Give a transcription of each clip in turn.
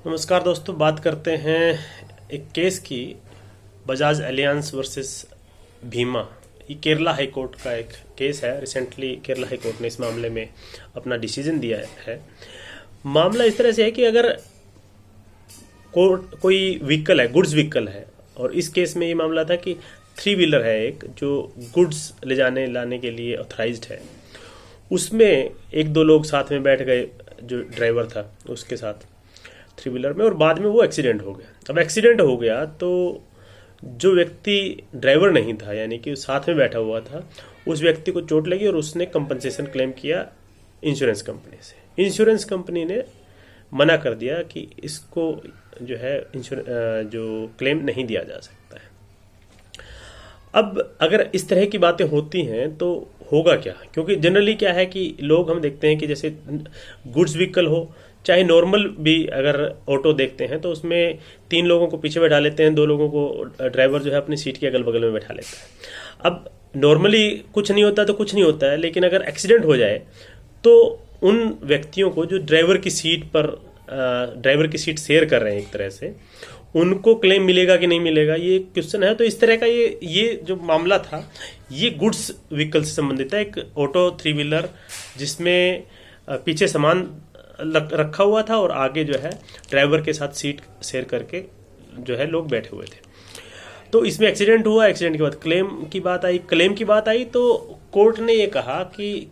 नमस्कार दोस्तों, बात करते हैं एक केस की। Bajaj Alliance versus Bhima. ये केरला हाई कोर्ट का एक केस है। रिसेंटली केरला हाई कोर्ट ने इस मामले में अपना डिसीजन दिया है। मामला इस तरह से है कि अगर कोई व्हीकल है, गुड्स व्हीकल है, और इस केस में ये मामला था कि थ्री व्हीलर है एक, जो गुड्स ले जाने लाने के लिए ऑथराइज्ड है। उसमें एक दो लोग साथ में बैठ गए, जो ड्राइवर था उसके साथ थ्री व्हीलर में, और बाद में वो एक्सीडेंट हो गया। अब एक्सीडेंट हो गया तो जो व्यक्ति ड्राइवर नहीं था, यानी कि साथ में बैठा हुआ था, उस व्यक्ति को चोट लगी और उसने कंपनसेशन क्लेम किया इंश्योरेंस कंपनी से। इंश्योरेंस कंपनी ने मना कर दिया कि इसको जो है जो क्लेम नहीं दिया जा सकता है। अब अगर इस तरह की बातें होती हैं तो होगा क्या? क्योंकि जनरली क्या है कि लोग, हम देखते हैं कि जैसे गुड्स व्हीकल हो, चाहे नॉर्मल भी अगर ऑटो देखते हैं तो उसमें तीन लोगों को पीछे बैठा लेते हैं, दो लोगों को ड्राइवर जो है अपनी सीट के अगल बगल में बैठा लेता है। अब नॉर्मली कुछ नहीं होता तो कुछ नहीं होता है, लेकिन अगर एक्सीडेंट हो जाए तो उन व्यक्तियों को जो ड्राइवर की सीट शेयर कर रहे हैं एक तरह से, उनको क्लेम मिलेगा कि नहीं मिलेगा, ये क्वेश्चन है। तो इस तरह का ये जो मामला था, ये गुड्स व्हीकल से संबंधित है। एक ऑटो थ्री व्हीलर जिसमें पीछे सामान रखा हुआ था और आगे जो है ड्राइवर के साथ सीट शेयर करके जो है लोग बैठे हुए थे। तो इसमें एक्सीडेंट हुआ। एक्सीडेंट के बाद क्लेम की बात आई तो कोर्ट ने ये कहा कि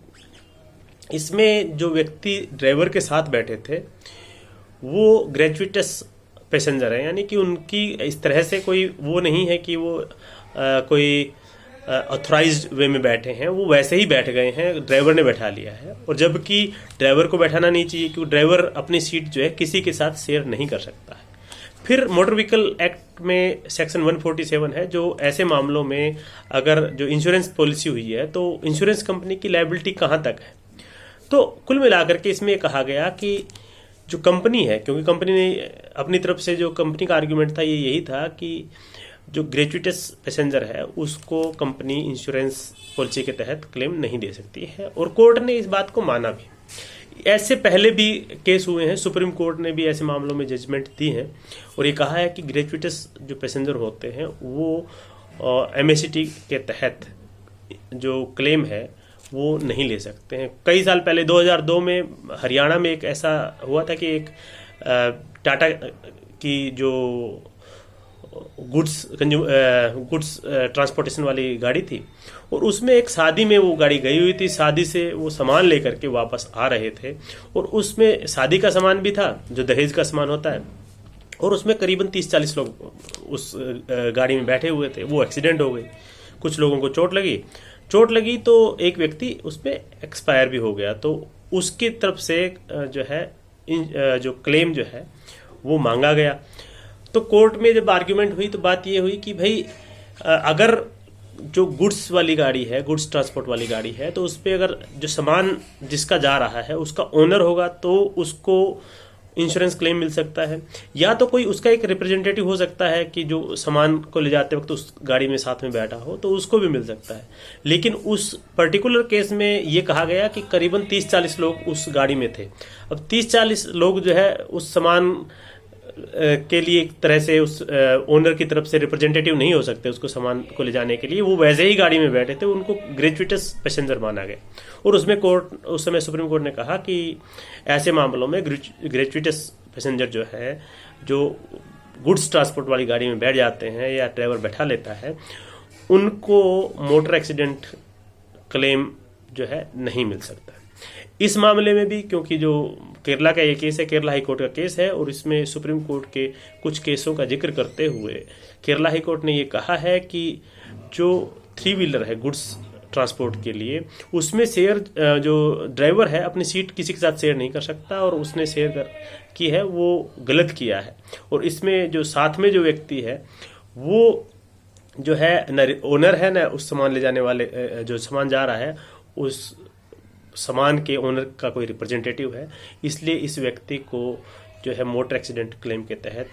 इसमें जो व्यक्ति ड्राइवर के साथ बैठे थे वो ग्रेजुएटस पैसेंजर है, यानी कि उनकी इस तरह से कोई वो नहीं है कि वो कोई ऑथराइज्ड वे में बैठे हैं, वो वैसे ही बैठ गए हैं, ड्राइवर ने बैठा लिया है। और जबकि ड्राइवर को बैठाना नहीं चाहिए, क्योंकि ड्राइवर अपनी सीट जो है किसी के साथ शेयर नहीं कर सकता है। फिर मोटर व्हीकल एक्ट में सेक्शन 147 है, जो ऐसे मामलों में अगर जो इंश्योरेंस पॉलिसी हुई है तो इंश्योरेंस कंपनी की लायबिलिटी कहाँ तक है। तो कुल मिलाकर के इसमें कहा गया कि जो कंपनी है, क्योंकि कंपनी ने अपनी तरफ से, जो कंपनी का आर्ग्यूमेंट था, ये यही था कि जो ग्रेजुएटस पैसेंजर है उसको कंपनी इंश्योरेंस पॉलिसी के तहत क्लेम नहीं दे सकती है, और कोर्ट ने इस बात को माना भी। ऐसे पहले भी केस हुए हैं, सुप्रीम कोर्ट ने भी ऐसे मामलों में जजमेंट दी है और ये कहा है कि ग्रेजुएटस जो पैसेंजर होते हैं वो एमएसटी के तहत जो क्लेम है वो नहीं ले सकते हैं। कई साल पहले 2002 में हरियाणा में एक ऐसा हुआ था कि एक टाटा की जो गुड्स ट्रांसपोर्टेशन वाली गाड़ी थी, और उसमें एक शादी में वो गाड़ी गई हुई थी। शादी से वो सामान लेकर के वापस आ रहे थे, और उसमें शादी का सामान भी था जो दहेज का सामान होता है, और उसमें करीबन 30-40 लोग उस गाड़ी में बैठे हुए थे। वो एक्सीडेंट हो गई, कुछ लोगों को चोट लगी तो एक व्यक्ति उसमें एक्सपायर भी हो गया। तो उसकी तरफ से जो है जो क्लेम जो है वो मांगा गया। तो कोर्ट में जब आर्ग्यूमेंट हुई तो बात ये हुई कि भाई अगर जो गुड्स वाली गाड़ी है, गुड्स ट्रांसपोर्ट वाली गाड़ी है, तो उस पर अगर जो सामान जिसका जा रहा है उसका ओनर होगा तो उसको इंश्योरेंस क्लेम मिल सकता है, या तो कोई उसका एक रिप्रेजेंटेटिव हो सकता है कि जो सामान को ले जाते वक्त उस गाड़ी में साथ में बैठा हो, तो उसको भी मिल सकता है। लेकिन उस पर्टिकुलर केस में ये कहा गया कि करीबन 30-40 लोग उस गाड़ी में थे। अब 30-40 लोग जो है उस सामान के लिए एक तरह से उस ओनर की तरफ से रिप्रेजेंटेटिव नहीं हो सकते उसको सामान को ले जाने के लिए। वो वैसे ही गाड़ी में बैठे थे, उनको ग्रेजुएटस पैसेंजर माना गया। और उसमें उस समय सुप्रीम कोर्ट ने कहा कि ऐसे मामलों में ग्रेजुएटस पैसेंजर जो है, जो गुड्स ट्रांसपोर्ट वाली गाड़ी में बैठ जाते हैं या ड्राइवर बैठा लेता है, उनको मोटर एक्सीडेंट क्लेम जो है नहीं मिल सकता। इस मामले में भी, क्योंकि जो केरला का ये केस है, केरला हाई कोर्ट का केस है, और इसमें सुप्रीम कोर्ट के कुछ केसों का जिक्र करते हुए केरला हाई कोर्ट ने ये कहा है कि जो थ्री व्हीलर है गुड्स ट्रांसपोर्ट के लिए, उसमें शेयर जो ड्राइवर है अपनी सीट किसी के साथ शेयर नहीं कर सकता, और उसने शेयर की है वो गलत किया है। और इसमें जो साथ में जो व्यक्ति है वो जो है न ओनर है, न उस सामान ले जाने वाले, जो सामान जा रहा है उस सामान के ओनर का कोई रिप्रेजेंटेटिव है। इसलिए इस व्यक्ति को जो है मोटर एक्सीडेंट क्लेम के तहत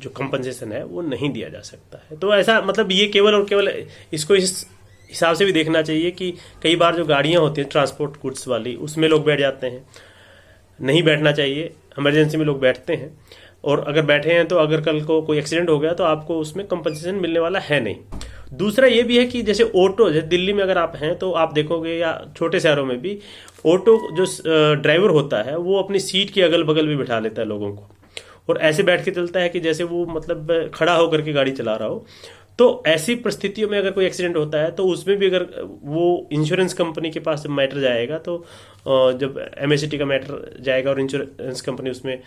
जो कंपनसेशन है वो नहीं दिया जा सकता है। तो ऐसा मतलब ये केवल और केवल इसको इस हिसाब से भी देखना चाहिए कि कई बार जो गाड़ियां होती हैं ट्रांसपोर्ट गुड्स वाली, उसमें लोग बैठ जाते हैं, नहीं बैठना चाहिए। इमरजेंसी में लोग बैठते हैं, और अगर बैठे हैं तो अगर कल को कोई एक्सीडेंट हो गया तो आपको उसमें कंपनसेशन मिलने वाला है नहीं। दूसरा ये भी है कि जैसे ऑटो, जैसे दिल्ली में अगर आप हैं तो आप देखोगे, या छोटे शहरों में भी, ऑटो जो ड्राइवर होता है वो अपनी सीट के अगल बगल भी बिठा लेता है लोगों को, और ऐसे बैठ के चलता है कि जैसे वो मतलब खड़ा होकर के गाड़ी चला रहा हो। तो ऐसी परिस्थितियों में अगर कोई एक्सीडेंट होता है तो उसमें भी अगर वो इंश्योरेंस कंपनी के पास मैटर जाएगा, तो जब एमएसटी का मैटर जाएगा और इंश्योरेंस कंपनी उसमें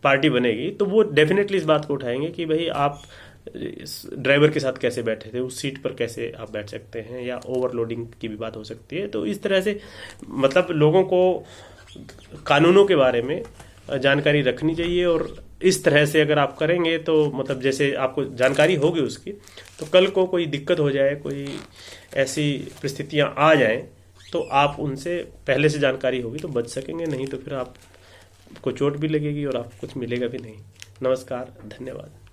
पार्टी बनेगी, तो वो डेफिनेटली इस बात को उठाएंगे कि भाई आप ड्राइवर के साथ कैसे बैठे थे, उस सीट पर कैसे आप बैठ सकते हैं, या ओवरलोडिंग की भी बात हो सकती है। तो इस तरह से मतलब लोगों को कानूनों के बारे में जानकारी रखनी चाहिए, और इस तरह से अगर आप करेंगे तो मतलब जैसे आपको जानकारी होगी उसकी, तो कल को कोई दिक्कत हो जाए, कोई ऐसी परिस्थितियां आ जाएं, तो आप उनसे पहले से जानकारी होगी तो बच सकेंगे, नहीं तो फिर आपको चोट भी लगेगी और आपको कुछ मिलेगा भी नहीं। नमस्कार, धन्यवाद।